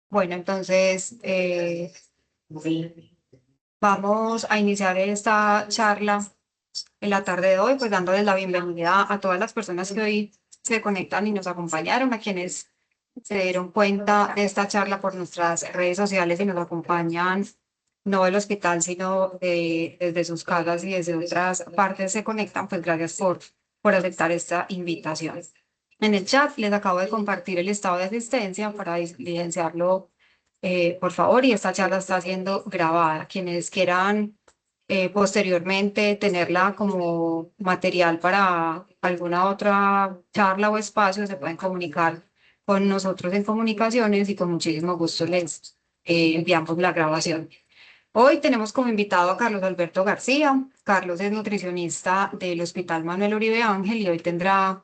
Bueno, entonces vamos a iniciar esta charla en la tarde de hoy, pues dándoles la bienvenida a todas las personas que hoy se conectan y nos acompañaron, a quienes se dieron cuenta de esta charla por nuestras redes sociales y nos acompañan no del hospital, sino desde sus casas y desde otras partes se conectan, pues gracias por aceptar esta invitación. En el chat les acabo de compartir el estado de asistencia para evidenciarlo, por favor, y esta charla está siendo grabada. Quienes quieran posteriormente tenerla como material para alguna otra charla o espacio, se pueden comunicar con nosotros en comunicaciones y con muchísimo gusto les enviamos la grabación. Hoy tenemos como invitado a Carlos Alberto García. Carlos es nutricionista del Hospital Manuel Uribe Ángel y hoy tendrá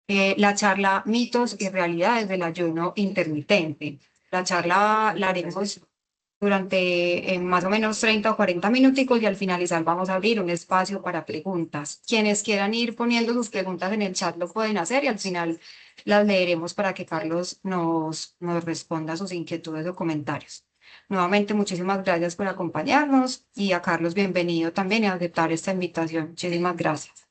la charla Mitos y Realidades del Ayuno Intermitente. La charla la haremos durante más o menos 30 o 40 minuticos y al finalizar vamos a abrir un espacio para preguntas. Quienes quieran ir poniendo sus preguntas en el chat lo pueden hacer y al final las leeremos para que Carlos nos responda sus inquietudes o comentarios. Nuevamente, muchísimas gracias por acompañarnos y a Carlos, bienvenido también y a aceptar esta invitación. Muchísimas gracias.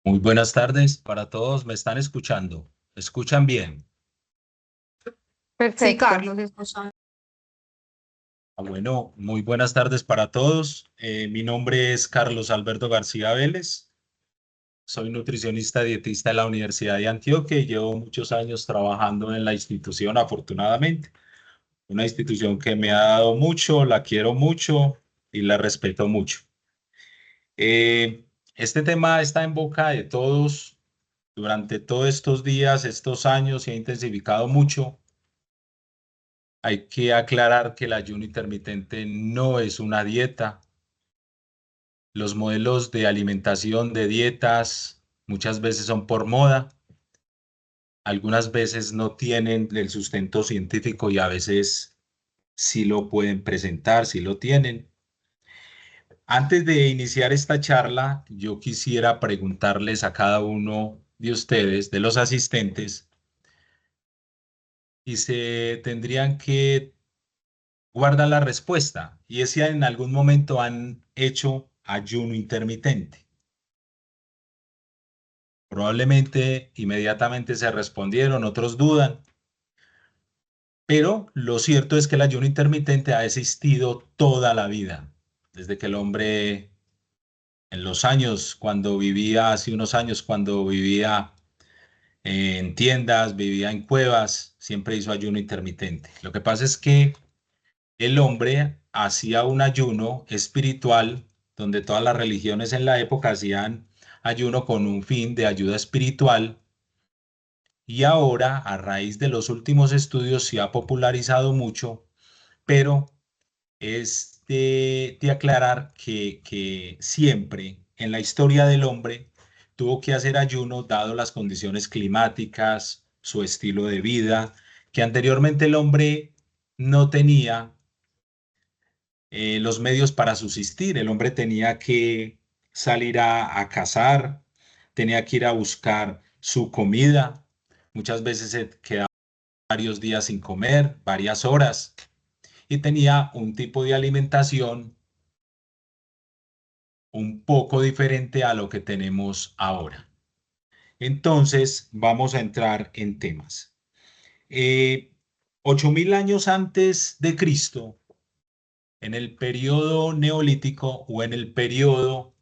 Muy buenas tardes para todos. ¿Me están escuchando? ¿Me escuchan bien? Perfecto. Sí, Carlos, escuchamos. Bueno, muy buenas tardes para todos. Mi nombre es Carlos Alberto García Vélez. Soy nutricionista dietista de la Universidad de Antioquia y llevo muchos años trabajando en la institución, afortunadamente. Una institución que me ha dado mucho, la quiero mucho y la respeto mucho. Este tema está en boca de todos durante todos estos días, estos años, se ha intensificado mucho. Hay que aclarar que el ayuno intermitente no es una dieta. Los modelos de alimentación, de dietas, muchas veces son por moda. Algunas veces no tienen el sustento científico y a veces sí lo pueden presentar, sí lo tienen. Antes de iniciar esta charla, yo quisiera preguntarles a cada uno de ustedes, de los asistentes, y se tendrían que guardar la respuesta, y es si en algún momento han hecho ayuno intermitente. Probablemente inmediatamente se respondieron, otros dudan, pero lo cierto es que el ayuno intermitente ha existido toda la vida, desde que el hombre en los años, cuando vivía, hace unos años, cuando vivía en tiendas, vivía en cuevas, siempre hizo ayuno intermitente. Lo que pasa es que el hombre hacía un ayuno espiritual, donde todas las religiones en la época hacían ayuno con un fin de ayuda espiritual, y ahora, a raíz de los últimos estudios, se ha popularizado mucho, pero es de aclarar que siempre en la historia del hombre tuvo que hacer ayuno dado las condiciones climáticas, su estilo de vida, que anteriormente el hombre no tenía los medios para subsistir. El hombre tenía que salir a cazar, tenía que ir a buscar su comida. Muchas veces se quedaba varios días sin comer, varias horas, y tenía un tipo de alimentación un poco diferente a lo que tenemos ahora. Entonces, vamos a entrar en temas. 8.000 años antes de Cristo, en el periodo neolítico o en el periodo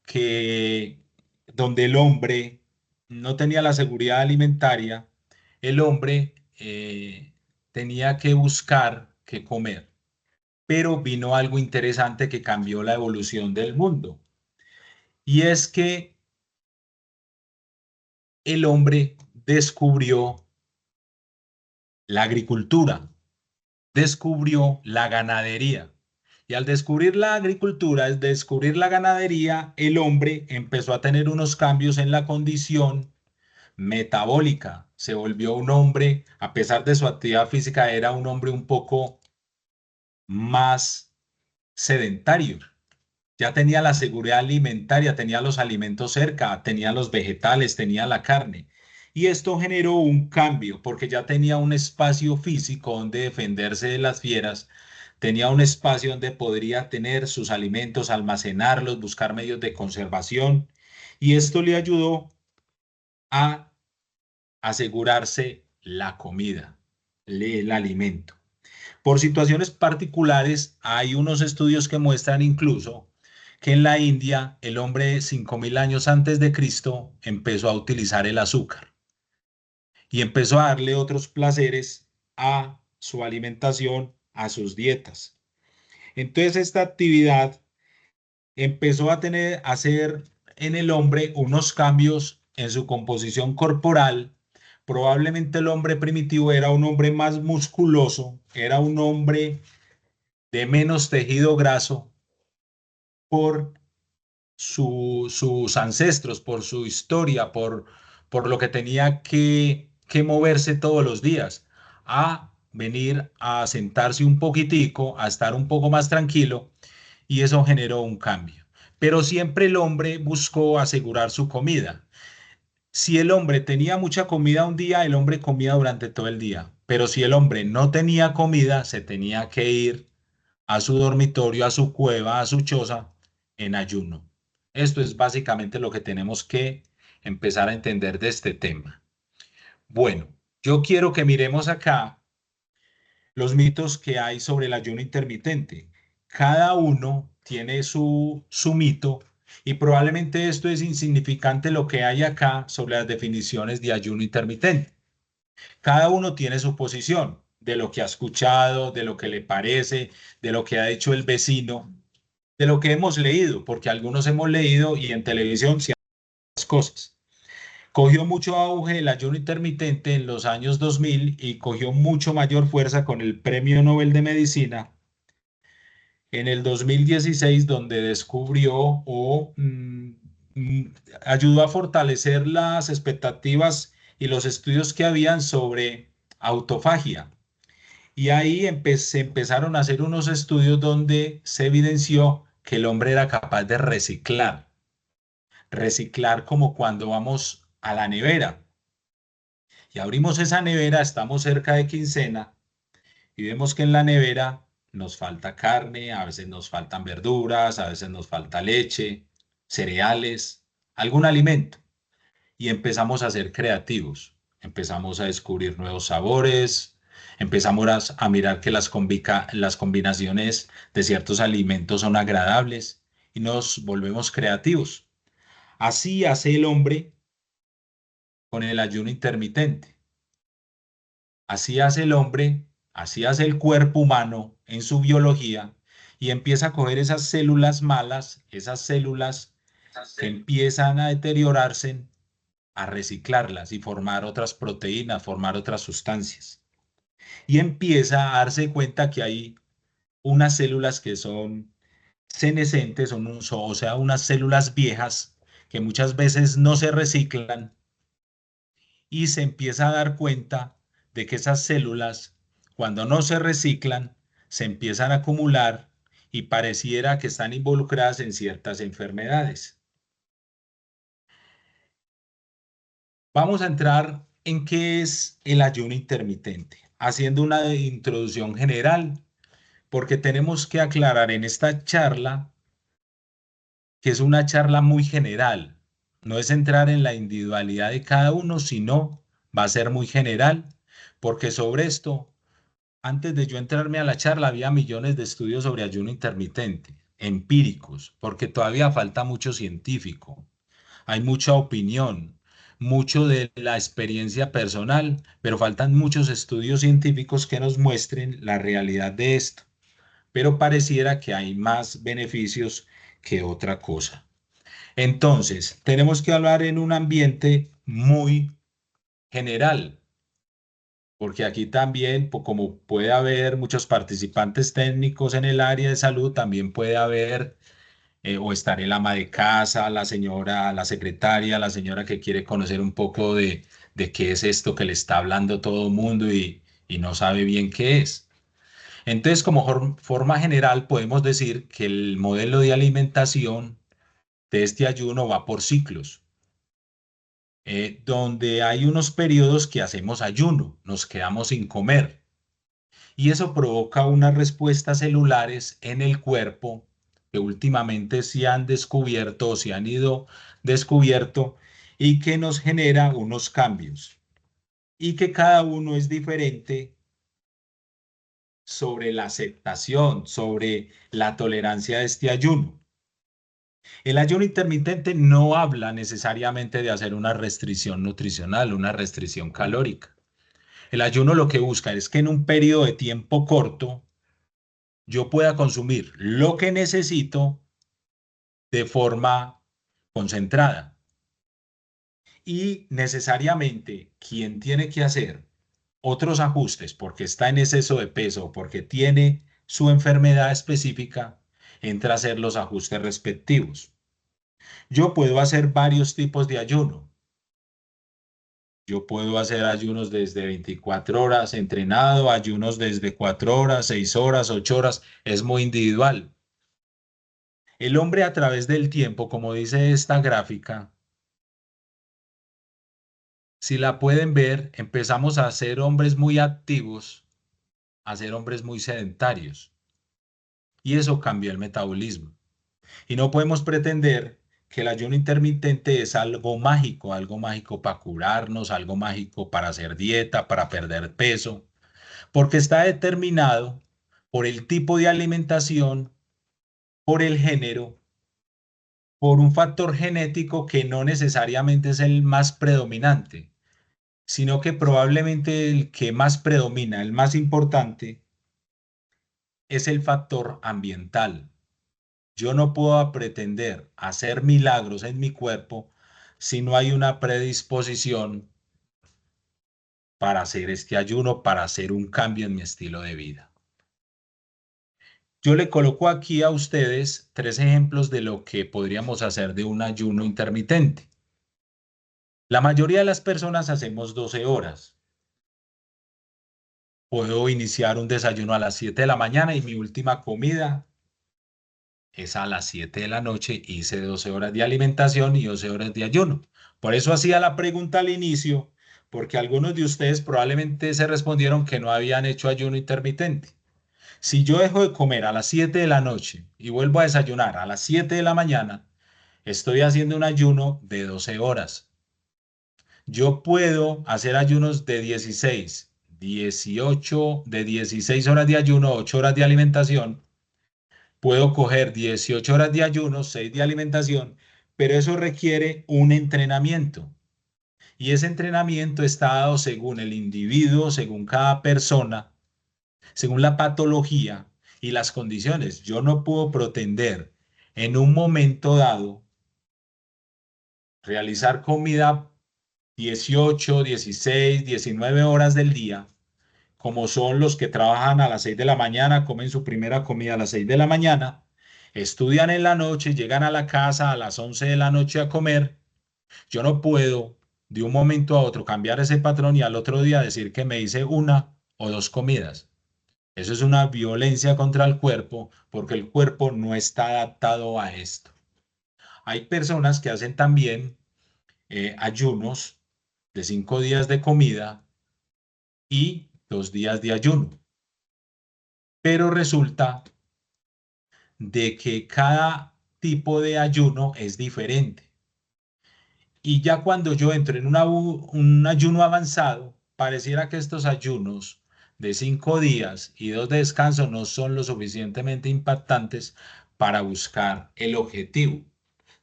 que donde el hombre no tenía la seguridad alimentaria, el hombre tenía que buscar qué comer. Pero vino algo interesante que cambió la evolución del mundo. Y es que el hombre descubrió la agricultura, descubrió la ganadería. Y al descubrir la agricultura, al descubrir la ganadería, el hombre empezó a tener unos cambios en la condición metabólica. Se volvió un hombre, a pesar de su actividad física, era un hombre un poco más sedentario. Ya tenía la seguridad alimentaria, tenía los alimentos cerca, tenía los vegetales, tenía la carne. Y esto generó un cambio porque ya tenía un espacio físico donde defenderse de las fieras, tenía un espacio donde podría tener sus alimentos, almacenarlos, buscar medios de conservación. Y esto le ayudó a asegurarse la comida, el alimento. Por situaciones particulares, hay unos estudios que muestran incluso que en la India el hombre 5.000 años antes de Cristo empezó a utilizar el azúcar y empezó a darle otros placeres a su alimentación, a sus dietas. Entonces esta actividad empezó a hacer en el hombre unos cambios en su composición corporal. Probablemente el hombre primitivo era un hombre más musculoso, era un hombre de menos tejido graso por sus ancestros, por su historia, por lo que tenía que moverse todos los días, a venir a sentarse un poquitico, a estar un poco más tranquilo, y eso generó un cambio. Pero siempre el hombre buscó asegurar su comida. Si el hombre tenía mucha comida un día, el hombre comía durante todo el día. Pero si el hombre no tenía comida, se tenía que ir a su dormitorio, a su cueva, a su choza, en ayuno. Esto es básicamente lo que tenemos que empezar a entender de este tema. Bueno, yo quiero que miremos acá los mitos que hay sobre el ayuno intermitente. Cada uno tiene su mito y probablemente esto es insignificante lo que hay acá sobre las definiciones de ayuno intermitente. Cada uno tiene su posición de lo que ha escuchado, de lo que le parece, de lo que ha dicho el vecino, de lo que hemos leído, porque algunos hemos leído y en televisión se hacen las cosas. Cogió mucho auge el ayuno intermitente en los años 2000 y cogió mucho mayor fuerza con el Premio Nobel de Medicina en el 2016, donde descubrió mm, ayudó a fortalecer las expectativas y los estudios que habían sobre autofagia. Y ahí se empezaron a hacer unos estudios donde se evidenció que el hombre era capaz de reciclar. Reciclar como cuando vamos a la nevera y abrimos esa nevera, estamos cerca de quincena y vemos que en la nevera nos falta carne, a veces nos faltan verduras, a veces nos falta leche, cereales, algún alimento. Y empezamos a ser creativos, empezamos a descubrir nuevos sabores, empezamos a mirar que las combinaciones de ciertos alimentos son agradables y nos volvemos creativos. Así hace el hombre con el ayuno intermitente. Así hace el hombre, así hace el cuerpo humano en su biología y empieza a coger esas células malas, esas células que empiezan a deteriorarse, a reciclarlas y formar otras proteínas, formar otras sustancias. Y empieza a darse cuenta que hay unas células que son senescentes, o sea, unas células viejas que muchas veces no se reciclan y se empieza a dar cuenta de que esas células, cuando no se reciclan, se empiezan a acumular y pareciera que están involucradas en ciertas enfermedades. Vamos a entrar en qué es el ayuno intermitente, haciendo una introducción general, porque tenemos que aclarar en esta charla que es una charla muy general. No es entrar en la individualidad de cada uno, sino va a ser muy general, porque sobre esto, antes de yo entrarme a la charla, había millones de estudios sobre ayuno intermitente, empíricos, porque todavía falta mucho científico. Hay mucha opinión, mucho de la experiencia personal, pero faltan muchos estudios científicos que nos muestren la realidad de esto. Pero pareciera que hay más beneficios que otra cosa. Entonces, tenemos que hablar en un ambiente muy general, porque aquí también, como puede haber muchos participantes técnicos en el área de salud, también puede haber o estar el ama de casa, la señora, la secretaria, la señora que quiere conocer un poco de qué es esto que le está hablando todo el mundo y no sabe bien qué es. Entonces, como forma general, podemos decir que el modelo de alimentación de este ayuno va por ciclos, donde hay unos periodos que hacemos ayuno, nos quedamos sin comer, y eso provoca unas respuestas celulares en el cuerpo que últimamente se han descubierto o se han ido descubierto y que nos genera unos cambios y que cada uno es diferente sobre la aceptación, sobre la tolerancia de este ayuno. El ayuno intermitente no habla necesariamente de hacer una restricción nutricional, una restricción calórica. El ayuno lo que busca es que en un periodo de tiempo corto yo pueda consumir lo que necesito de forma concentrada. Y necesariamente quien tiene que hacer otros ajustes porque está en exceso de peso o porque tiene su enfermedad específica, entra a hacer los ajustes respectivos. Yo puedo hacer varios tipos de ayuno. Yo puedo hacer ayunos desde 24 horas entrenado, ayunos desde 4 horas, 6 horas, 8 horas. Es muy individual. El hombre a través del tiempo, como dice esta gráfica, si la pueden ver, empezamos a ser hombres muy activos, a ser hombres muy sedentarios. Y eso cambió el metabolismo. Y no podemos pretender que el ayuno intermitente es algo mágico para curarnos, algo mágico para hacer dieta, para perder peso, porque está determinado por el tipo de alimentación, por el género, por un factor genético que no necesariamente es el más predominante, sino que probablemente el que más predomina, el más importante, es el factor ambiental. Yo no puedo pretender hacer milagros en mi cuerpo si no hay una predisposición para hacer este ayuno, para hacer un cambio en mi estilo de vida. Yo le coloco aquí a ustedes 3 ejemplos de lo que podríamos hacer de un ayuno intermitente. La mayoría de las personas hacemos 12 horas. Puedo iniciar un desayuno a las 7 de la mañana y mi última comida es a las 7 de la noche. Hice 12 horas de alimentación y 12 horas de ayuno. Por eso hacía la pregunta al inicio, porque algunos de ustedes probablemente se respondieron que no habían hecho ayuno intermitente. Si yo dejo de comer a las 7 de la noche y vuelvo a desayunar a las 7 de la mañana, estoy haciendo un ayuno de 12 horas. Yo puedo hacer ayunos de 16, 18, de 16 horas de ayuno, 8 horas de alimentación. Puedo coger 18 horas de ayuno, 6 de alimentación, pero eso requiere un entrenamiento. Y ese entrenamiento está dado según el individuo, según cada persona, según la patología y las condiciones. Yo no puedo pretender en un momento dado realizar comida 18, 16, 19 horas del día, como son los que trabajan a las 6 de la mañana, comen su primera comida a las 6 de la mañana, estudian en la noche, llegan a la casa a las 11 de la noche a comer. Yo no puedo de un momento a otro cambiar ese patrón y al otro día decir que me hice una o dos comidas. Eso es una violencia contra el cuerpo porque el cuerpo no está adaptado a esto. Hay personas que hacen también ayunos de 5 días de comida y 2 días de ayuno. Pero resulta de que cada tipo de ayuno es diferente. Y ya cuando yo entro en un ayuno avanzado, pareciera que estos ayunos de 5 días y 2 de descanso no son lo suficientemente impactantes para buscar el objetivo.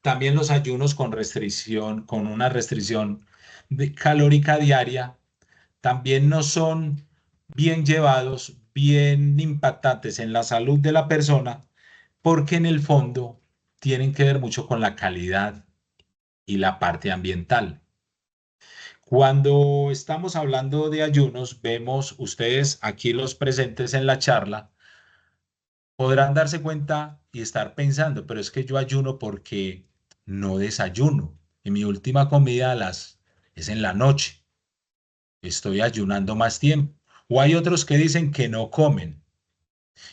También los ayunos con restricción, con una restricción calórica diaria, también no son bien llevados, bien impactantes en la salud de la persona, porque en el fondo tienen que ver mucho con la calidad y la parte ambiental. Cuando estamos hablando de ayunos, vemos ustedes aquí los presentes en la charla, podrán darse cuenta y estar pensando, pero es que yo ayuno porque no desayuno. Y mi última comida es en la noche. Estoy ayunando más tiempo. O hay otros que dicen que no comen.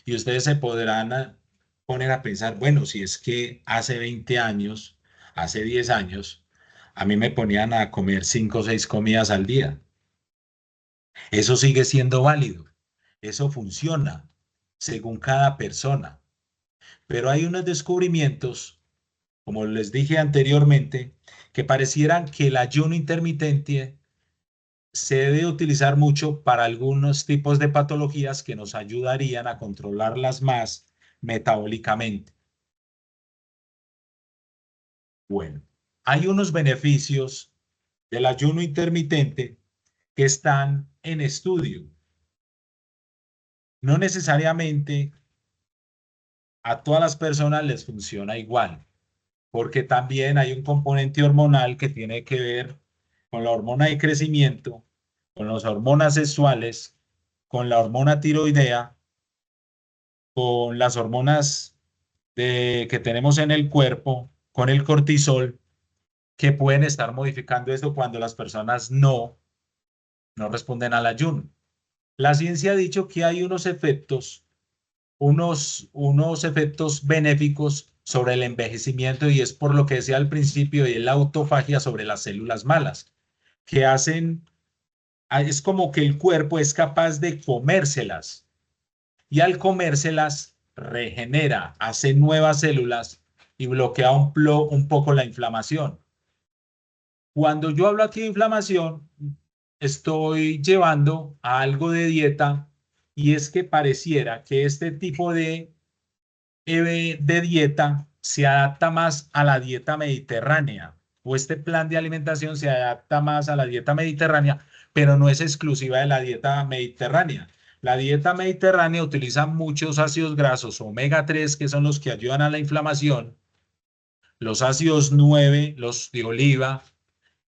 Y ustedes se podrán poner a pensar, bueno, si es que hace 20 años, hace 10 años, a mí me ponían a comer 5 o 6 comidas al día. Eso sigue siendo válido. Eso funciona según cada persona. Pero hay unos descubrimientos, como les dije anteriormente, que parecieran que el ayuno intermitente se debe utilizar mucho para algunos tipos de patologías que nos ayudarían a controlarlas más metabólicamente. Bueno, hay unos beneficios del ayuno intermitente que están en estudio. No necesariamente a todas las personas les funciona igual, porque también hay un componente hormonal que tiene que ver con la hormona de crecimiento, con las hormonas sexuales, con la hormona tiroidea, con las hormonas que tenemos en el cuerpo, con el cortisol, que pueden estar modificando esto cuando las personas no responden al ayuno. La ciencia ha dicho que hay unos efectos benéficos sobre el envejecimiento y es por lo que decía al principio y la autofagia sobre las células malas, que es como que el cuerpo es capaz de comérselas y al comérselas regenera, hace nuevas células y bloquea un poco la inflamación. Cuando yo hablo aquí de inflamación, estoy llevando a algo de dieta y es que pareciera que este tipo de dieta se adapta más a la dieta mediterránea o este plan de alimentación se adapta más a la dieta mediterránea, pero no es exclusiva de la dieta mediterránea. La dieta mediterránea utiliza muchos ácidos grasos omega 3 que son los que ayudan a la inflamación, los ácidos 9, los de oliva,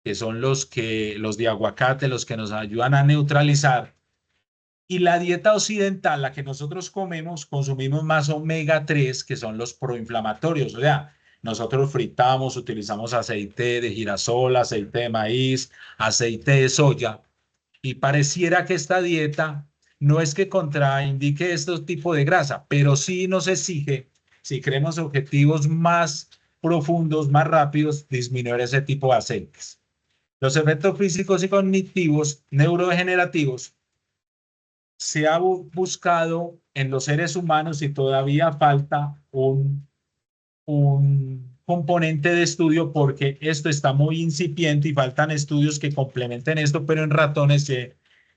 que son los de aguacate, los que nos ayudan a neutralizar. Y la dieta occidental, la que nosotros comemos, consumimos más omega 3 que son los proinflamatorios. O sea, nosotros fritamos, utilizamos aceite de girasol, aceite de maíz, aceite de soya. Y pareciera que esta dieta no es que contraindique este tipo de grasa, pero sí nos exige, si queremos objetivos más profundos, más rápidos, disminuir ese tipo de aceites. Los efectos físicos y cognitivos neurodegenerativos se ha buscado en los seres humanos y todavía falta un componente de estudio porque esto está muy incipiente y faltan estudios que complementen esto, pero en ratones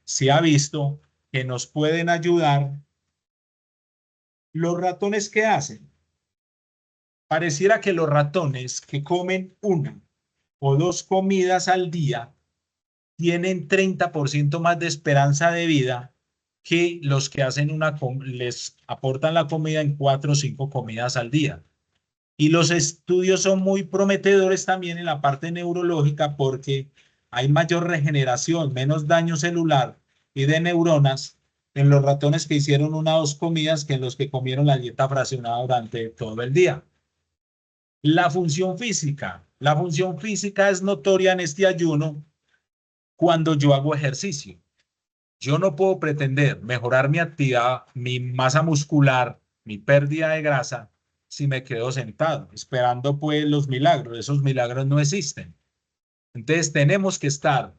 se ha visto que nos pueden ayudar. ¿Los ratones qué hacen? Pareciera que los ratones que comen una o dos comidas al día tienen 30% más de esperanza de vida que los que hacen les aportan la comida en 4 o 5 comidas al día. Y los estudios son muy prometedores también en la parte neurológica porque hay mayor regeneración, menos daño celular y de neuronas en los ratones que hicieron 1 o 2 comidas que en los que comieron la dieta fraccionada durante todo el día. La función física. La función física es notoria en este ayuno cuando yo hago ejercicio. Yo no puedo pretender mejorar mi actividad, mi masa muscular, mi pérdida de grasa, si me quedo sentado, esperando pues los milagros. Esos milagros no existen. Entonces tenemos que estar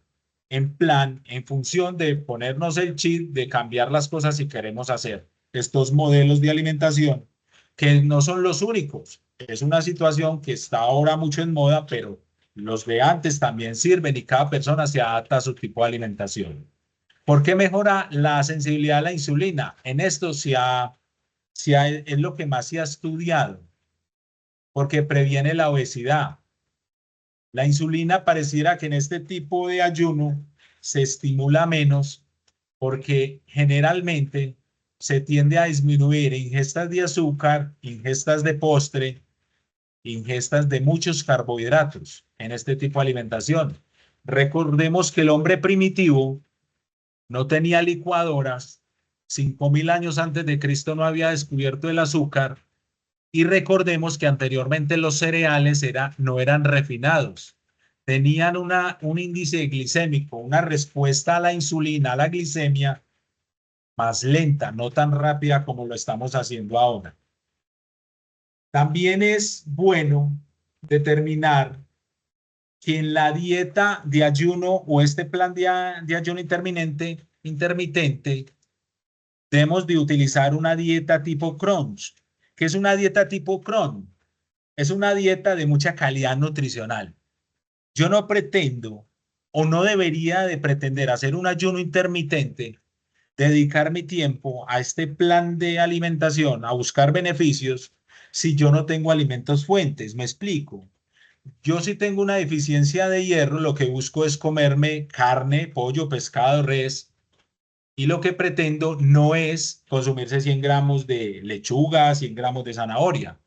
en plan, en función de ponernos el chip, de cambiar las cosas si queremos hacer estos modelos de alimentación, que no son los únicos. Es una situación que está ahora mucho en moda, pero los de antes también sirven y cada persona se adapta a su tipo de alimentación. ¿Por qué mejora la sensibilidad a la insulina? En esto es lo que más se ha estudiado, porque previene la obesidad. La insulina pareciera que en este tipo de ayuno se estimula menos porque generalmente se tiende a disminuir ingestas de azúcar, ingestas de postre, ingestas de muchos carbohidratos en este tipo de alimentación. Recordemos que el hombre primitivo no tenía licuadoras, 5.000 años antes de Cristo no había descubierto el azúcar y recordemos que anteriormente los cereales no eran refinados, tenían un índice glicémico, una respuesta a la insulina, a la glicemia más lenta, no tan rápida como lo estamos haciendo ahora. También es bueno determinar que en la dieta de ayuno o este plan de ayuno intermitente, debemos de utilizar una dieta tipo Crohn. ¿Qué es una dieta tipo Crohn? Es una dieta de mucha calidad nutricional. Yo no pretendo o no debería de pretender hacer un ayuno intermitente, dedicar mi tiempo a este plan de alimentación, a buscar beneficios, si yo no tengo alimentos fuentes. Me explico. Yo si tengo una deficiencia de hierro, lo que busco es comerme carne, pollo, pescado, res, y lo que pretendo no es consumirse 100 gramos de lechuga, 100 gramos de zanahoria.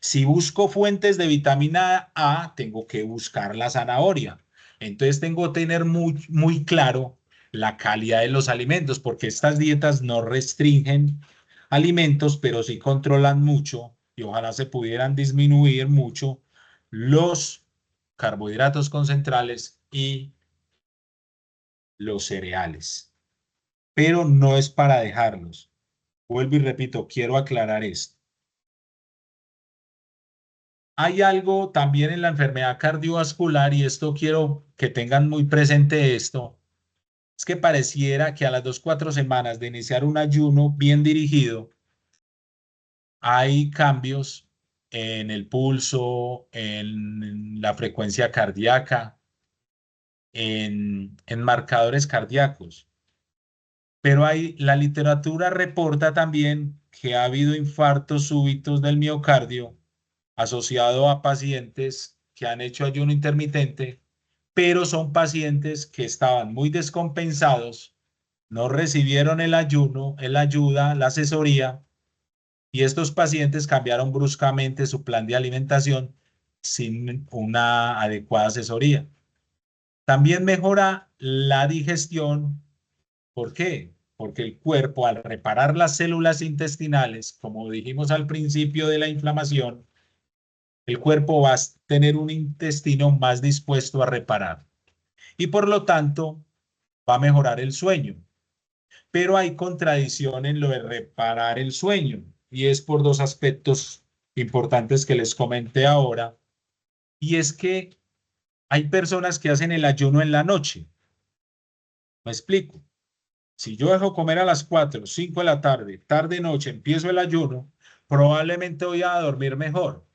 Si busco fuentes de vitamina A, tengo que buscar la zanahoria. Entonces tengo que tener muy claro la calidad de los alimentos, porque estas dietas no restringen alimentos, pero sí controlan mucho y ojalá se pudieran disminuir mucho los carbohidratos concentrales y los cereales. Pero no es para dejarlos. Vuelvo y repito, quiero aclarar esto. Hay algo también en la enfermedad cardiovascular y esto quiero que tengan muy presente esto. Es que pareciera que a las 2, 4 semanas de iniciar un ayuno bien dirigido, hay cambios en el pulso, en la frecuencia cardíaca, en marcadores cardíacos. Pero la literatura reporta también que ha habido infartos súbitos del miocardio asociado a pacientes que han hecho ayuno intermitente, pero son pacientes que estaban muy descompensados, no recibieron el ayuno, la ayuda, la asesoría, y estos pacientes cambiaron bruscamente su plan de alimentación sin una adecuada asesoría. También mejora la digestión. ¿Por qué? Porque el cuerpo, al reparar las células intestinales, como dijimos al principio de la inflamación, el cuerpo va a tener un intestino más dispuesto a reparar y por lo tanto va a mejorar el sueño. Pero hay contradicción en lo de reparar el sueño y es por dos aspectos importantes que les comenté ahora, y es que hay personas que hacen el ayuno en la noche. Me explico. Si yo dejo comer a las 4, 5 de la tarde, tarde noche, empiezo el ayuno, probablemente voy a dormir mejor.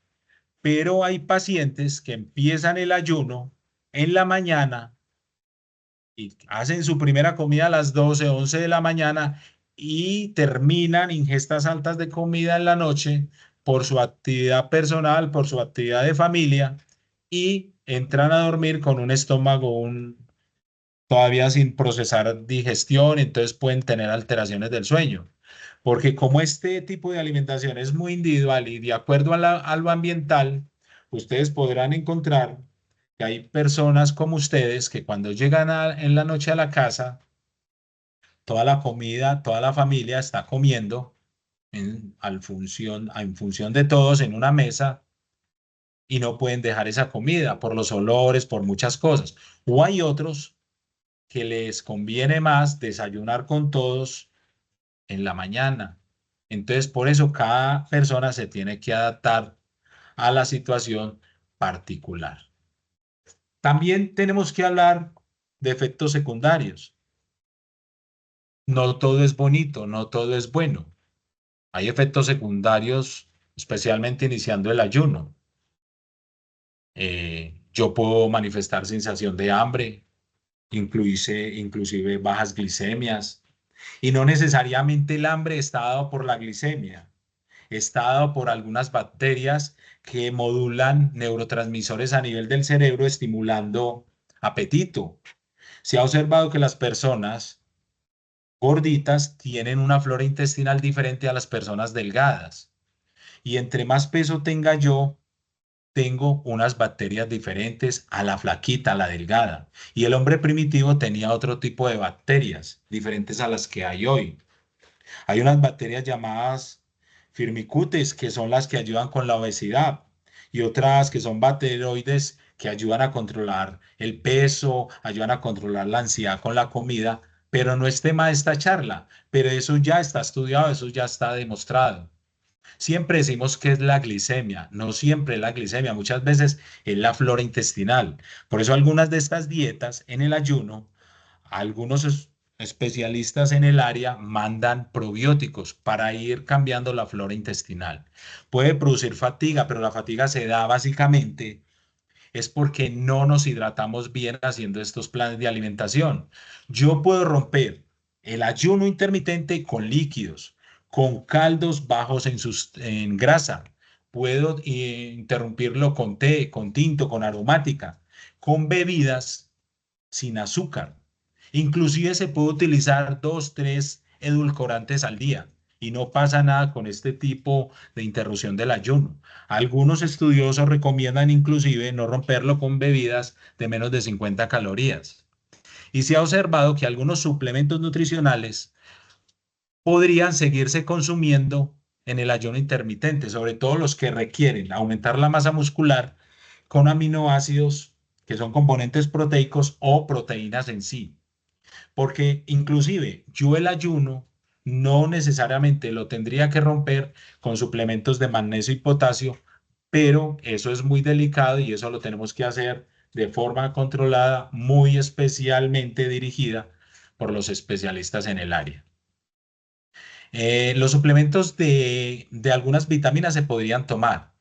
Pero hay pacientes que empiezan el ayuno en la mañana y hacen su primera comida a las 12, 11 de la mañana y terminan ingestas altas de comida en la noche por su actividad personal, por su actividad de familia y entran a dormir con un estómago todavía sin procesar digestión, entonces pueden tener alteraciones del sueño. Porque como este tipo de alimentación es muy individual y de acuerdo a lo ambiental, ustedes podrán encontrar que hay personas como ustedes que cuando llegan en la noche a la casa, toda la comida, toda la familia está comiendo en función de todos en una mesa y no pueden dejar esa comida por los olores, por muchas cosas. O hay otros que les conviene más desayunar con todos en la mañana. Entonces, por eso cada persona se tiene que adaptar a la situación particular. También tenemos que hablar de efectos secundarios. No todo es bonito, no todo es bueno. Hay efectos secundarios, especialmente iniciando el ayuno. Yo puedo manifestar sensación de hambre, inclusive bajas glicemias, y no necesariamente el hambre está dado por la glicemia, está dado por algunas bacterias que modulan neurotransmisores a nivel del cerebro, estimulando apetito. Se ha observado que las personas gorditas tienen una flora intestinal diferente a las personas delgadas. Y entre más peso tenga yo, tengo unas bacterias diferentes a la flaquita, a la delgada. Y el hombre primitivo tenía otro tipo de bacterias diferentes a las que hay hoy. Hay unas bacterias llamadas firmicutes, que son las que ayudan con la obesidad, y otras que son bacteroides que ayudan a controlar el peso, ayudan a controlar la ansiedad con la comida, pero no es tema de esta charla, pero eso ya está estudiado, eso ya está demostrado. Siempre decimos que es la glicemia, no siempre es la glicemia, muchas veces es la flora intestinal. Por eso algunas de estas dietas en el ayuno, algunos especialistas en el área mandan probióticos para ir cambiando la flora intestinal. Puede producir fatiga, pero la fatiga se da básicamente es porque no nos hidratamos bien haciendo estos planes de alimentación. Yo puedo romper el ayuno intermitente con líquidos, con caldos bajos en grasa. Puedo interrumpirlo con té, con tinto, con aromática, con bebidas sin azúcar. Inclusive se puede utilizar dos, tres edulcorantes al día y no pasa nada con este tipo de interrupción del ayuno. Algunos estudiosos recomiendan inclusive no romperlo con bebidas de menos de 50 calorías. Y se ha observado que algunos suplementos nutricionales podrían seguirse consumiendo en el ayuno intermitente, sobre todo los que requieren aumentar la masa muscular con aminoácidos que son componentes proteicos o proteínas en sí. Porque inclusive yo el ayuno no necesariamente lo tendría que romper con suplementos de magnesio y potasio, pero eso es muy delicado y eso lo tenemos que hacer de forma controlada, muy especialmente dirigida por los especialistas en el área. Los suplementos de algunas vitaminas se podrían tomar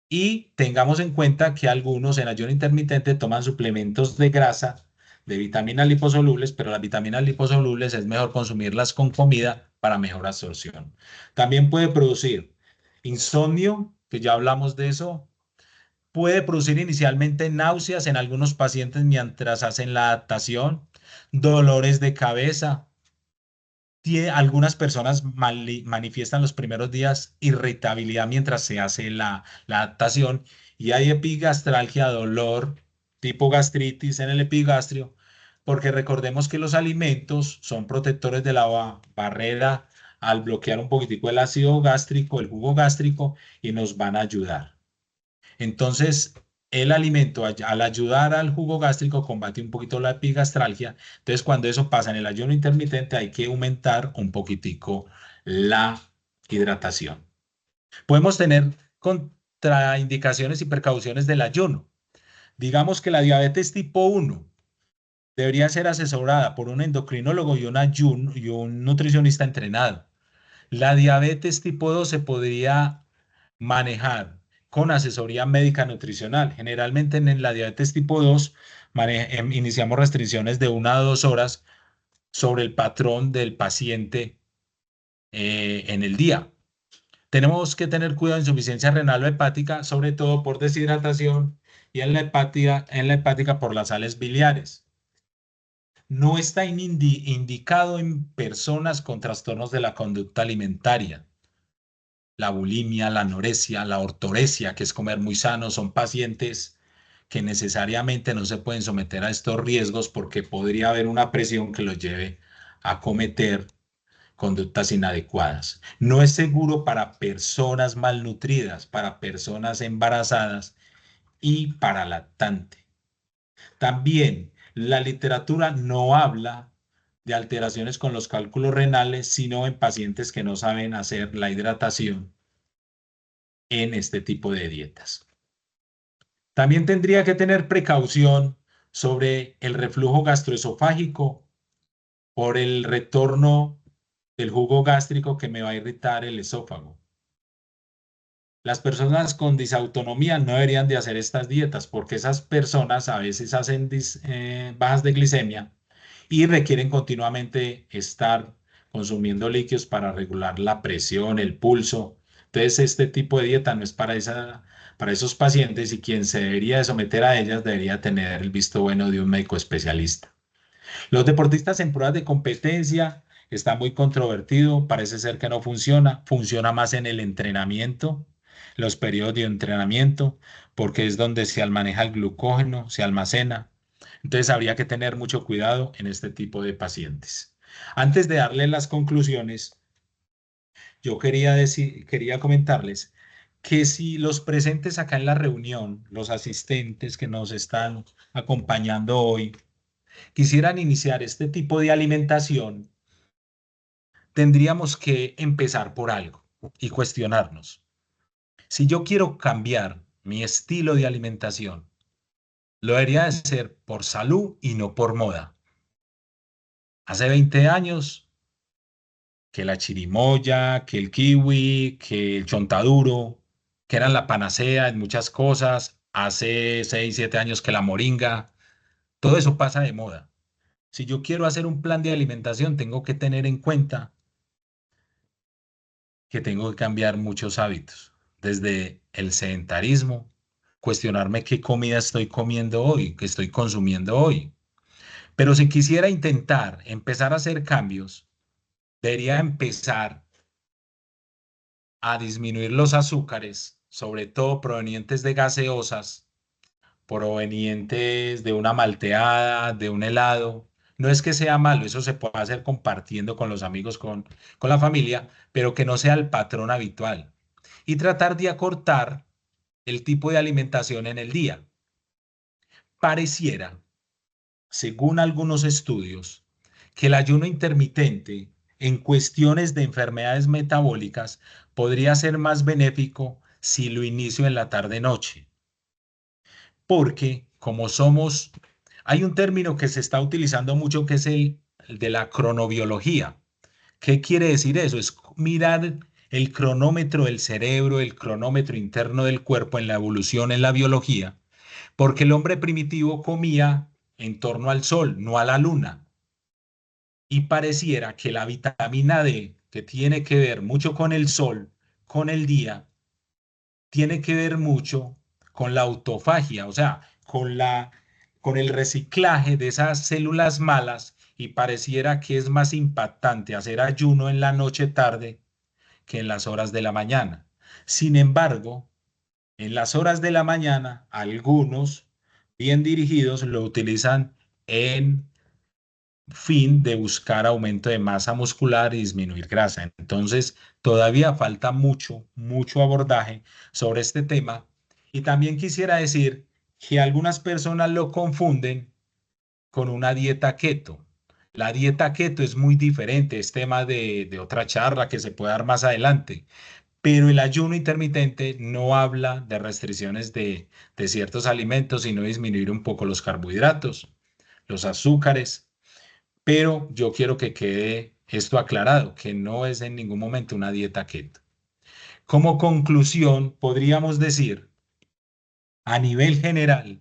y tengamos en cuenta que algunos en ayuno intermitente toman suplementos de grasa, de vitaminas liposolubles, pero las vitaminas liposolubles es mejor consumirlas con comida para mejor absorción. También puede producir insomnio, que ya hablamos de eso. Puede producir inicialmente náuseas en algunos pacientes mientras hacen la adaptación, dolores de cabeza, algunas personas manifiestan los primeros días irritabilidad mientras se hace la adaptación y hay epigastralgia, dolor tipo gastritis en el epigastrio, porque recordemos que los alimentos son protectores de la barrera al bloquear un poquitico el ácido gástrico, el jugo gástrico y nos van a ayudar. Entonces, el alimento al ayudar al jugo gástrico combate un poquito la epigastralgia. Entonces, cuando eso pasa en el ayuno intermitente, hay que aumentar un poquitico la hidratación. Podemos tener contraindicaciones y precauciones del ayuno. Digamos que la diabetes tipo 1 debería ser asesorada por un endocrinólogo y un nutricionista entrenado. La diabetes tipo 2 se podría manejar con asesoría médica nutricional. Generalmente en la diabetes tipo 2 iniciamos restricciones de 1 a 2 horas sobre el patrón del paciente en el día. Tenemos que tener cuidado en insuficiencia renal o hepática, sobre todo por deshidratación y en la hepática por las sales biliares. No está indicado en personas con trastornos de la conducta alimentaria. La bulimia, la anorexia, la ortorexia, que es comer muy sano, son pacientes que necesariamente no se pueden someter a estos riesgos porque podría haber una presión que los lleve a cometer conductas inadecuadas. No es seguro para personas malnutridas, para personas embarazadas y para lactantes. También la literatura no habla de alteraciones con los cálculos renales, sino en pacientes que no saben hacer la hidratación en este tipo de dietas. También tendría que tener precaución sobre el reflujo gastroesofágico por el retorno del jugo gástrico que me va a irritar el esófago. Las personas con disautonomía no deberían de hacer estas dietas porque esas personas a veces hacen bajas de glicemia y requieren continuamente estar consumiendo líquidos para regular la presión, el pulso. Entonces, este tipo de dieta no es para esos pacientes y quien se debería de someter a ellas debería tener el visto bueno de un médico especialista. Los deportistas en pruebas de competencia está muy controvertido, parece ser que no funciona, funciona más en el entrenamiento, los periodos de entrenamiento, porque es donde se maneja el glucógeno, se almacena. Entonces habría que tener mucho cuidado en este tipo de pacientes. Antes de darle las conclusiones, yo quería comentarles que si los presentes acá en la reunión, los asistentes que nos están acompañando hoy, quisieran iniciar este tipo de alimentación, tendríamos que empezar por algo y cuestionarnos. Si yo quiero cambiar mi estilo de alimentación, lo debería de hacer por salud y no por moda. Hace 20 años, que la chirimoya, que el kiwi, que el chontaduro, que eran la panacea en muchas cosas. Hace 6, 7 años que la moringa, todo eso pasa de moda. Si yo quiero hacer un plan de alimentación, tengo que tener en cuenta que tengo que cambiar muchos hábitos, desde el sedentarismo, cuestionarme qué comida estoy comiendo hoy, qué estoy consumiendo hoy. Pero si quisiera intentar empezar a hacer cambios, debería empezar a disminuir los azúcares, sobre todo provenientes de gaseosas, provenientes de una malteada, de un helado. No es que sea malo, eso se puede hacer compartiendo con los amigos, con la familia, pero que no sea el patrón habitual. Y tratar de acortar el tipo de alimentación en el día. Pareciera, según algunos estudios, que el ayuno intermitente en cuestiones de enfermedades metabólicas podría ser más benéfico si lo inicio en la tarde-noche. Porque como somos, hay un término que se está utilizando mucho que es el de la cronobiología. ¿Qué quiere decir eso? Es mirar el cronómetro del cerebro, el cronómetro interno del cuerpo en la evolución, en la biología, porque el hombre primitivo comía en torno al sol, no a la luna. Y pareciera que la vitamina D, que tiene que ver mucho con el sol, con el día, tiene que ver mucho con la autofagia, o sea, con el reciclaje de esas células malas y pareciera que es más impactante hacer ayuno en la noche tarde que en las horas de la mañana. Sin embargo, en las horas de la mañana, algunos bien dirigidos lo utilizan en fin de buscar aumento de masa muscular y disminuir grasa. Entonces, todavía falta mucho, mucho abordaje sobre este tema. Y también quisiera decir que algunas personas lo confunden con una dieta keto. La dieta keto es muy diferente, es tema de otra charla que se puede dar más adelante, pero el ayuno intermitente no habla de restricciones de ciertos alimentos, sino disminuir un poco los carbohidratos, los azúcares, pero yo quiero que quede esto aclarado, que no es en ningún momento una dieta keto. Como conclusión, podríamos decir a nivel general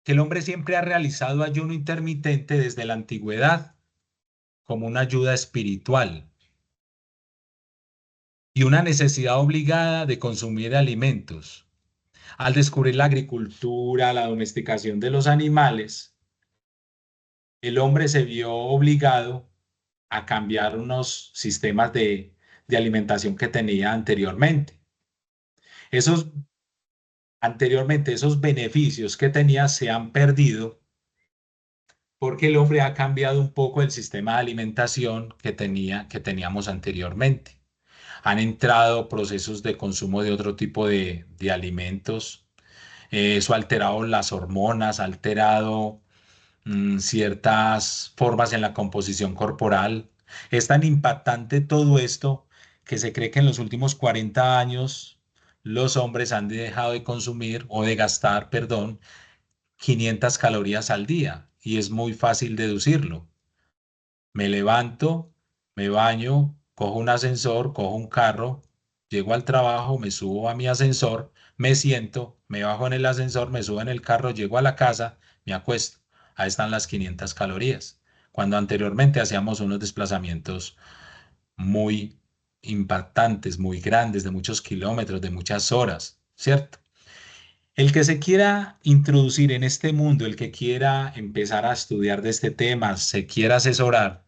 que el hombre siempre ha realizado ayuno intermitente desde la antigüedad como una ayuda espiritual y una necesidad obligada de consumir alimentos. Al descubrir la agricultura, la domesticación de los animales, el hombre se vio obligado a cambiar unos sistemas de alimentación que tenía anteriormente. Esos, anteriormente, esos beneficios que tenía se han perdido porque el hombre ha cambiado un poco el sistema de alimentación que teníamos anteriormente. Han entrado procesos de consumo de otro tipo de alimentos. Eso ha alterado las hormonas, ha alterado ciertas formas en la composición corporal. Es tan impactante todo esto que se cree que en los últimos 40 años los hombres han dejado de consumir o de gastar, perdón, 500 calorías al día y es muy fácil deducirlo. Me levanto, me baño, cojo un ascensor, cojo un carro, llego al trabajo, me subo a mi ascensor, me siento, me bajo en el ascensor, me subo en el carro, llego a la casa, me acuesto. Ahí están las 500 calorías. Cuando anteriormente hacíamos unos desplazamientos muy impactantes, muy grandes, de muchos kilómetros, de muchas horas, ¿cierto? El que se quiera introducir en este mundo, el que quiera empezar a estudiar de este tema, se quiera asesorar,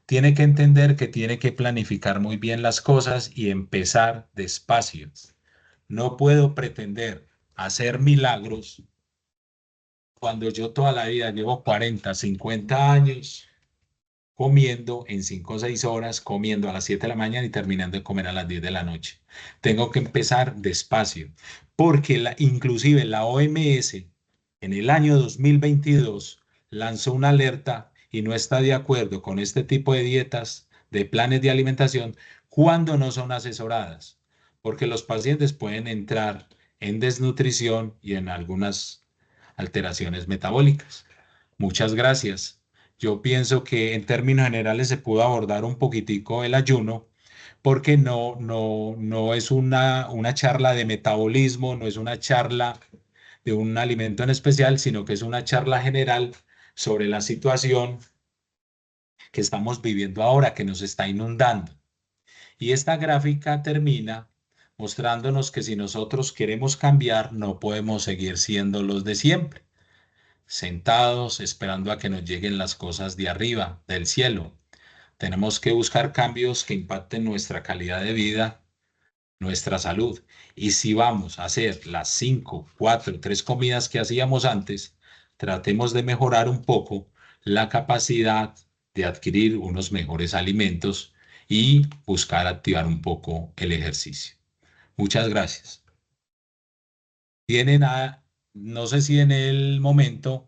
tiene que entender que tiene que planificar muy bien las cosas y empezar despacio. No puedo pretender hacer milagros cuando yo toda la vida llevo 40, 50 años comiendo en 5 o 6 horas, comiendo a las 7 de la mañana y terminando de comer a las 10 de la noche. Tengo que empezar despacio, porque inclusive la OMS en el año 2022 lanzó una alerta y no está de acuerdo con este tipo de dietas, de planes de alimentación, cuando no son asesoradas, porque los pacientes pueden entrar en desnutrición y en algunas alteraciones metabólicas. Muchas gracias. Yo pienso que en términos generales se pudo abordar un poquitico el ayuno, porque no es una charla de metabolismo, no es una charla de un alimento en especial, sino que es una charla general sobre la situación que estamos viviendo ahora, que nos está inundando. Y esta gráfica termina mostrándonos que si nosotros queremos cambiar, no podemos seguir siendo los de siempre, sentados esperando a que nos lleguen las cosas de arriba, del cielo. Tenemos que buscar cambios que impacten nuestra calidad de vida, nuestra salud. Y si vamos a hacer las 5, 4, 3 comidas que hacíamos antes, tratemos de mejorar un poco la capacidad de adquirir unos mejores alimentos y buscar activar un poco el ejercicio. Muchas gracias. Tienen no sé si en el momento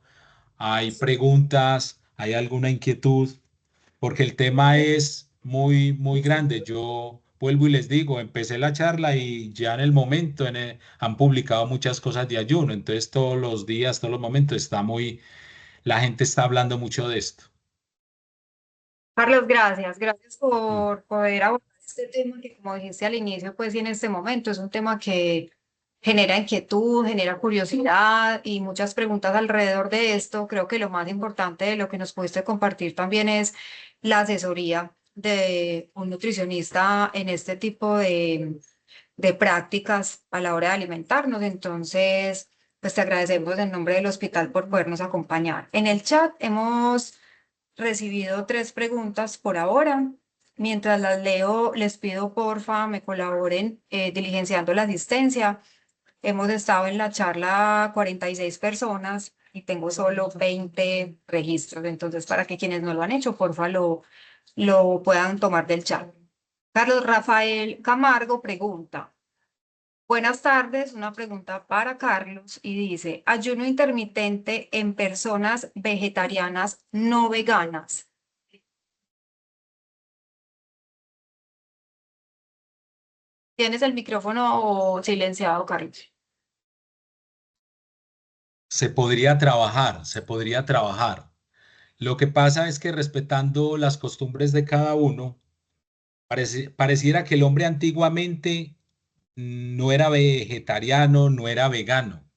hay preguntas, hay alguna inquietud, porque el tema es muy grande. Yo vuelvo y les digo, empecé la charla y ya en el momento han publicado muchas cosas de ayuno, entonces todos los días, todos los momentos la gente está hablando mucho de esto. Carlos, gracias. Gracias Mm. por poder abordar este tema que, como dijiste al inicio, pues y en este momento es un tema que genera inquietud, genera curiosidad y muchas preguntas alrededor de esto. Creo que lo más importante de lo que nos pudiste compartir también es la asesoría de un nutricionista en este tipo de prácticas a la hora de alimentarnos. Entonces, pues te agradecemos en nombre del hospital por podernos acompañar. En el chat hemos recibido 3 preguntas por ahora. Mientras las leo, les pido porfa me colaboren diligenciando la asistencia. Hemos estado en la charla 46 personas y tengo solo 20 registros. Entonces, para que quienes no lo han hecho, porfa lo puedan tomar del chat. Carlos Rafael Camargo pregunta. Buenas tardes, una pregunta para Carlos y dice, ayuno intermitente en personas vegetarianas no veganas. ¿Tienes el micrófono silenciado, Carlos? Se podría trabajar. Lo que pasa es que respetando las costumbres de cada uno, pareciera que el hombre antiguamente no era vegetariano, no era vegano.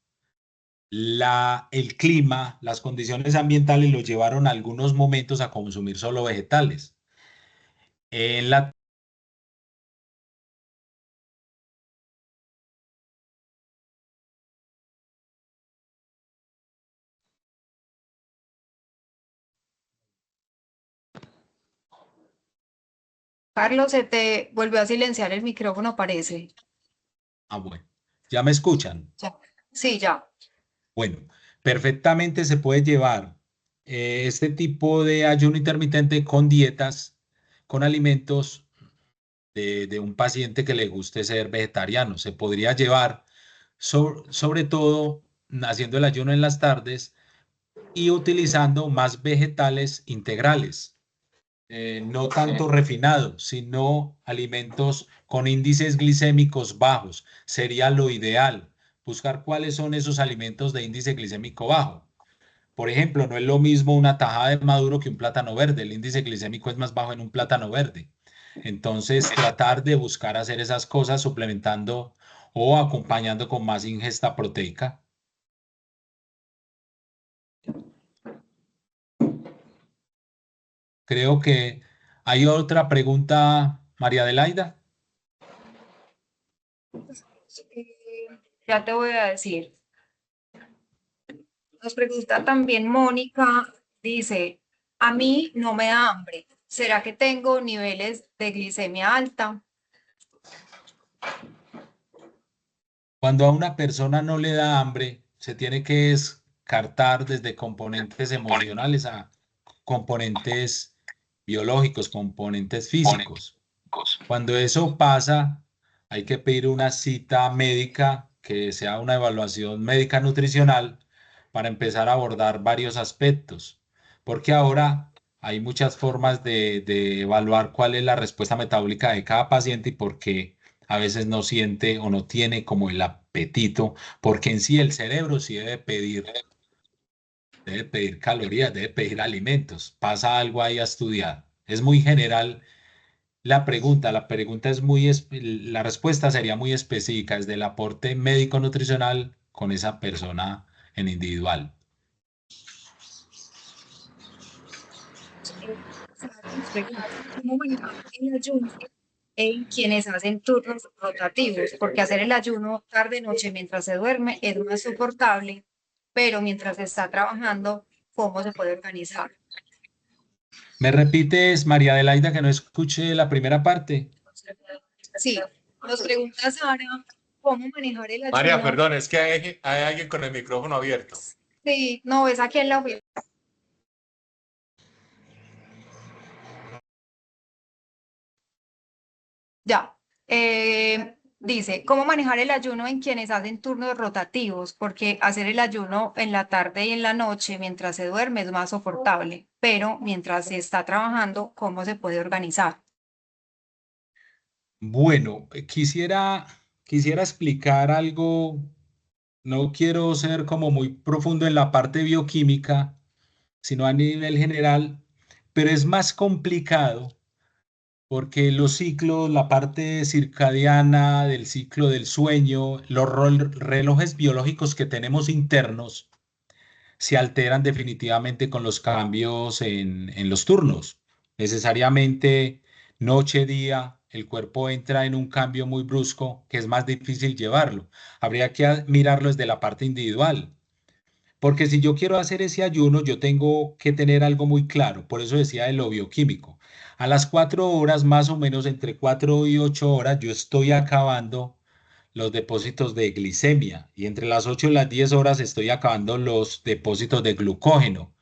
El clima, las condiciones ambientales lo llevaron a algunos momentos a consumir solo vegetales. En la, Carlos, se te volvió a silenciar el micrófono, parece. bueno, ¿ya me escuchan? Ya. Sí, ya. Bueno, perfectamente se puede llevar este tipo de ayuno intermitente con dietas, con alimentos de un paciente que le guste ser vegetariano. Se podría llevar sobre todo haciendo el ayuno en las tardes y utilizando más vegetales integrales, no tanto refinados, sino alimentos con índices glicémicos bajos. Sería lo ideal, buscar cuáles son esos alimentos de índice glicémico bajo. Por ejemplo, no es lo mismo una tajada de maduro que un plátano verde. El índice glicémico es más bajo en un plátano verde. Entonces, tratar de buscar hacer esas cosas suplementando o acompañando con más ingesta proteica. Creo que hay otra pregunta, María Adelaida. Ya te voy a decir. Nos pregunta también Mónica, dice, a mí no me da hambre. ¿Será que tengo niveles de glicemia alta? Cuando a una persona no le da hambre, se tiene que descartar desde componentes emocionales a componentes biológicos, componentes físicos. Cuando eso pasa, hay que pedir una cita médica, que sea una evaluación médica nutricional, para empezar a abordar varios aspectos. porque ahora hay muchas formas de evaluar cuál es la respuesta metabólica de cada paciente y por qué a veces no siente o no tiene como el apetito, porque en sí el cerebro sí debe pedir calorías, debe pedir alimentos. Pasa algo ahí a estudiar. Es muy general la pregunta es la respuesta sería muy específica, desde el aporte médico-nutricional con esa persona en individual. Nos pregunta, ¿cómo manejar el ayuno en quienes hacen turnos rotativos? Porque hacer el ayuno tarde-noche mientras se duerme es más soportable, pero mientras se está trabajando, ¿cómo se puede organizar? ¿Me repites, María Adelaida, que no escuché la primera parte? Sí, nos pregunta Sara, ¿cómo manejar el María, ayuno? perdón, es que hay alguien con el micrófono abierto. Sí, no, es aquí en la oficina. Ya. Dice, ¿cómo manejar el ayuno en quienes hacen turnos rotativos? Porque hacer el ayuno en la tarde y en la noche mientras se duerme es más soportable, pero mientras se está trabajando, ¿cómo se puede organizar? Bueno, quisiera explicar algo, no quiero ser como muy profundo en la parte bioquímica, sino a nivel general, pero es más complicado porque los ciclos, la parte circadiana del ciclo del sueño, los relojes biológicos que tenemos internos se alteran definitivamente con los cambios en los turnos. Necesariamente noche, día, el cuerpo entra en un cambio muy brusco que es más difícil llevarlo. Habría que mirarlo desde la parte individual. Porque si yo quiero hacer ese ayuno, yo tengo que tener algo muy claro. Por eso decía de lo bioquímico. A las 4 horas, más o menos entre 4 y 8 horas, yo estoy acabando los depósitos de glicemia y entre las 8 y las 10 horas estoy acabando los depósitos de glucógeno.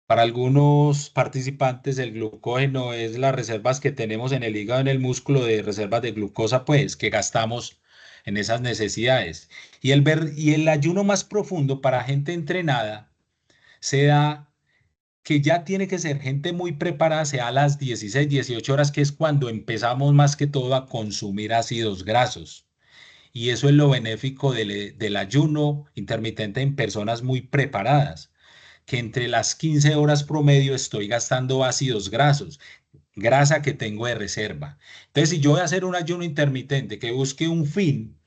Para algunos participantes, el glucógeno es las reservas que tenemos en el hígado, en el músculo de reservas de glucosa, pues, que gastamos en esas necesidades. Y el ayuno más profundo para gente entrenada se da que ya tiene que ser gente muy preparada, sea a las 16, 18 horas, que es cuando empezamos más que todo a consumir ácidos grasos. Y eso es lo benéfico del ayuno intermitente en personas muy preparadas, que entre las 15 horas promedio estoy gastando ácidos grasos, grasa que tengo de reserva. Entonces, si yo voy a hacer un ayuno intermitente que busque un fin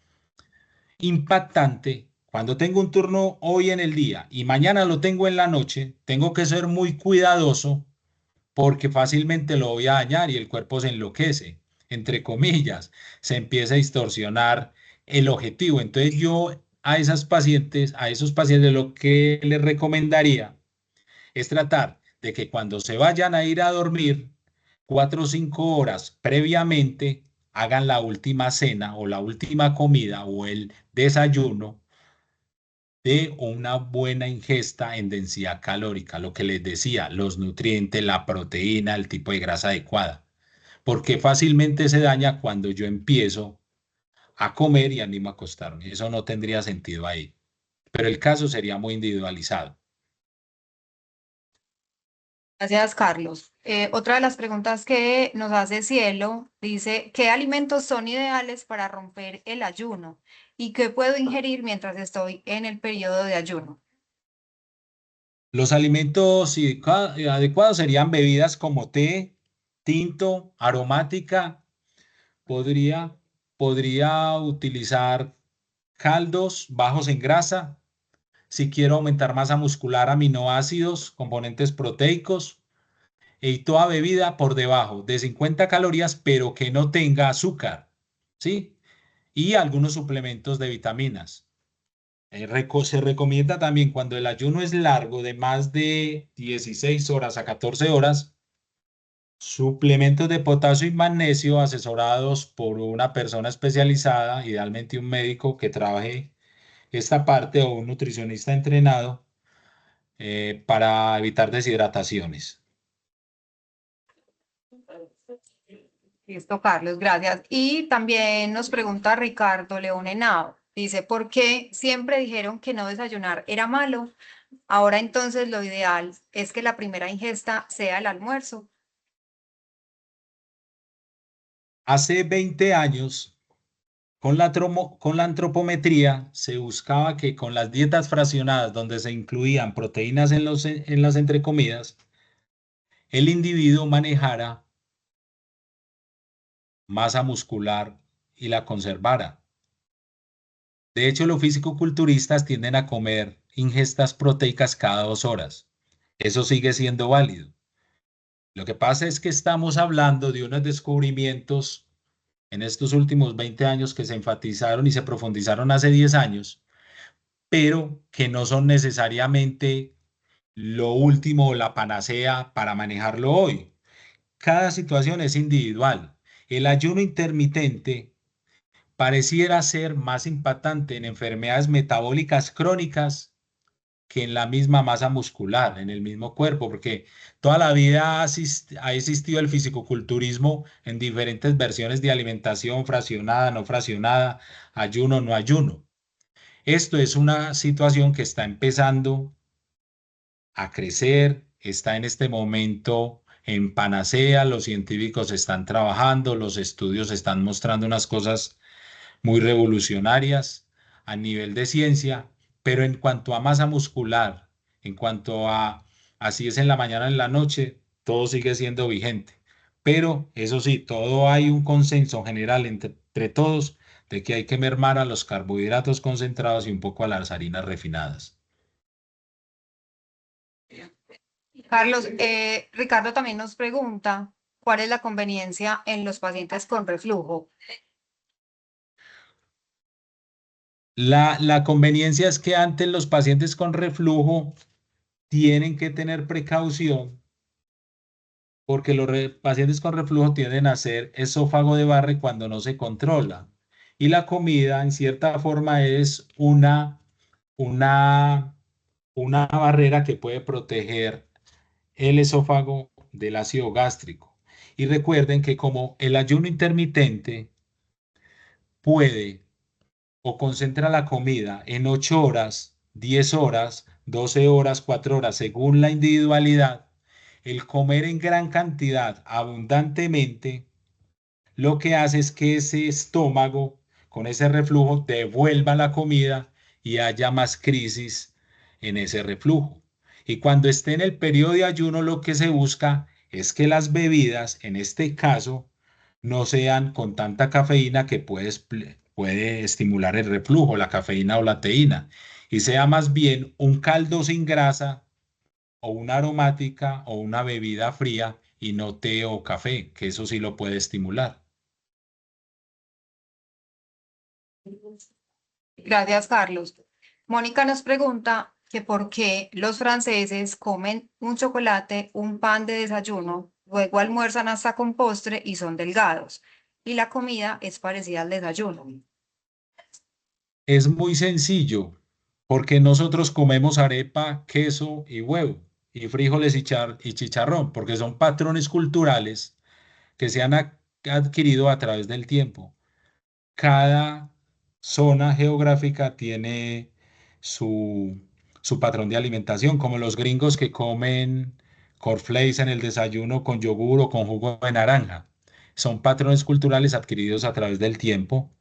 impactante, cuando tengo un turno hoy en el día y mañana lo tengo en la noche, tengo que ser muy cuidadoso porque fácilmente lo voy a dañar y el cuerpo se enloquece, entre comillas, se empieza a distorsionar el objetivo. Entonces yo a esos pacientes lo que les recomendaría es tratar de que cuando se vayan a ir a dormir, 4 o 5 horas previamente, hagan la última cena o la última comida o el desayuno de una buena ingesta en densidad calórica, lo que les decía, los nutrientes, la proteína, el tipo de grasa adecuada, porque fácilmente se daña cuando yo empiezo a comer y animo a acostarme. Eso no tendría sentido ahí, pero el caso sería muy individualizado. Gracias, Carlos. Otra de las preguntas que nos hace Cielo dice, ¿qué alimentos son ideales para romper el ayuno? ¿Y qué puedo ingerir mientras estoy en el periodo de ayuno? Los alimentos adecuados serían bebidas como té, tinto, aromática. Podría, podría utilizar caldos bajos en grasa. Si quiero aumentar masa muscular, aminoácidos, componentes proteicos y toda bebida por debajo de 50 calorías, pero que no tenga azúcar, ¿sí? Y algunos suplementos de vitaminas. Se recomienda también cuando el ayuno es largo, de más de 16 horas a 14 horas, suplementos de potasio y magnesio asesorados por una persona especializada, idealmente un médico que trabaje esta parte o un nutricionista entrenado para evitar deshidrataciones. Listo, Carlos, gracias. Y también nos pregunta Ricardo León Henao. Dice, ¿por qué siempre dijeron que no desayunar era malo? Ahora entonces lo ideal es que la primera ingesta sea el almuerzo. Hace 20 años, con la antropometría, se buscaba que con las dietas fraccionadas, donde se incluían proteínas en las entrecomidas, el individuo manejara masa muscular y la conservara. De hecho, los fisicoculturistas tienden a comer ingestas proteicas cada 2 horas. Eso sigue siendo válido. Lo que pasa es que estamos hablando de unos descubrimientos en estos últimos 20 años que se enfatizaron y se profundizaron hace 10 años, pero que no son necesariamente lo último o la panacea para manejarlo hoy. Cada situación es individual. El ayuno intermitente pareciera ser más impactante en enfermedades metabólicas crónicas que en la misma masa muscular, en el mismo cuerpo, porque toda la vida ha existido el fisicoculturismo en diferentes versiones de alimentación, fraccionada, no fraccionada, ayuno, no ayuno. Esto es una situación que está empezando a crecer, está en este momento en panacea, los científicos están trabajando, los estudios están mostrando unas cosas muy revolucionarias a nivel de ciencia, pero en cuanto a masa muscular, en cuanto a así es en la mañana, en la noche, todo sigue siendo vigente. Pero eso sí, todo hay un consenso general entre todos de que hay que mermar a los carbohidratos concentrados y un poco a las harinas refinadas. Carlos, Ricardo también nos pregunta, ¿cuál es la conveniencia en los pacientes con reflujo? La conveniencia es que antes los pacientes con reflujo tienen que tener precaución porque los pacientes con reflujo tienden a hacer esófago de barre cuando no se controla. Y la comida, en cierta forma, es una, una barrera que puede proteger el esófago del ácido gástrico. Y recuerden que como el ayuno intermitente puede o concentra la comida en 8 horas, 10 horas, 12 horas, 4 horas, según la individualidad, el comer en gran cantidad, abundantemente, lo que hace es que ese estómago, con ese reflujo, devuelva la comida y haya más crisis en ese reflujo. Y cuando esté en el periodo de ayuno, lo que se busca es que las bebidas, en este caso, no sean con tanta cafeína que puede estimular el reflujo, la cafeína o la teína, y sea más bien un caldo sin grasa o una aromática o una bebida fría y no té o café, que eso sí lo puede estimular. Gracias, Carlos. Mónica nos pregunta que por qué los franceses comen un chocolate, un pan de desayuno, luego almuerzan hasta con postre y son delgados, y la comida es parecida al desayuno. Es muy sencillo, porque nosotros comemos arepa, queso y huevo, y frijoles y chicharrón, porque son patrones culturales que se han adquirido a través del tiempo. Cada zona geográfica tiene su, su patrón de alimentación, como los gringos que comen cornflakes en el desayuno con yogur o con jugo de naranja. Son patrones culturales adquiridos a través del tiempo.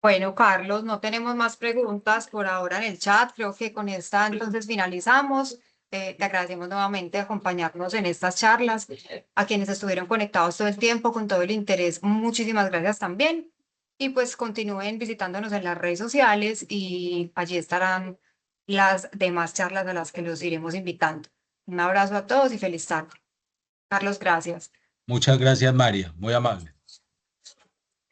Bueno, Carlos, no tenemos más preguntas por ahora en el chat. Creo que con esta entonces finalizamos. Te agradecemos nuevamente acompañarnos en estas charlas. A quienes estuvieron conectados todo el tiempo, con todo el interés, muchísimas gracias también. Y pues continúen visitándonos en las redes sociales y allí estarán las demás charlas a las que los iremos invitando. Un abrazo a todos y feliz tarde. Carlos, gracias. Muchas gracias, María, muy amable.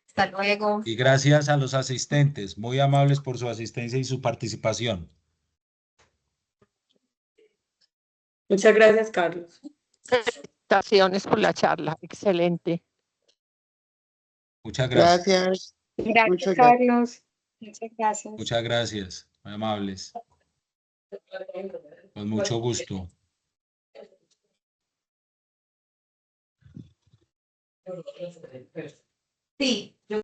Hasta luego. Y gracias a los asistentes, muy amables por su asistencia y su participación. Muchas gracias, Carlos. Felicitaciones por la charla, excelente. Muchas gracias. Gracias. Gracias, Muchas gracias. Carlos. Muchas gracias. Muchas gracias, muy amables. Con mucho gusto. Sí, yo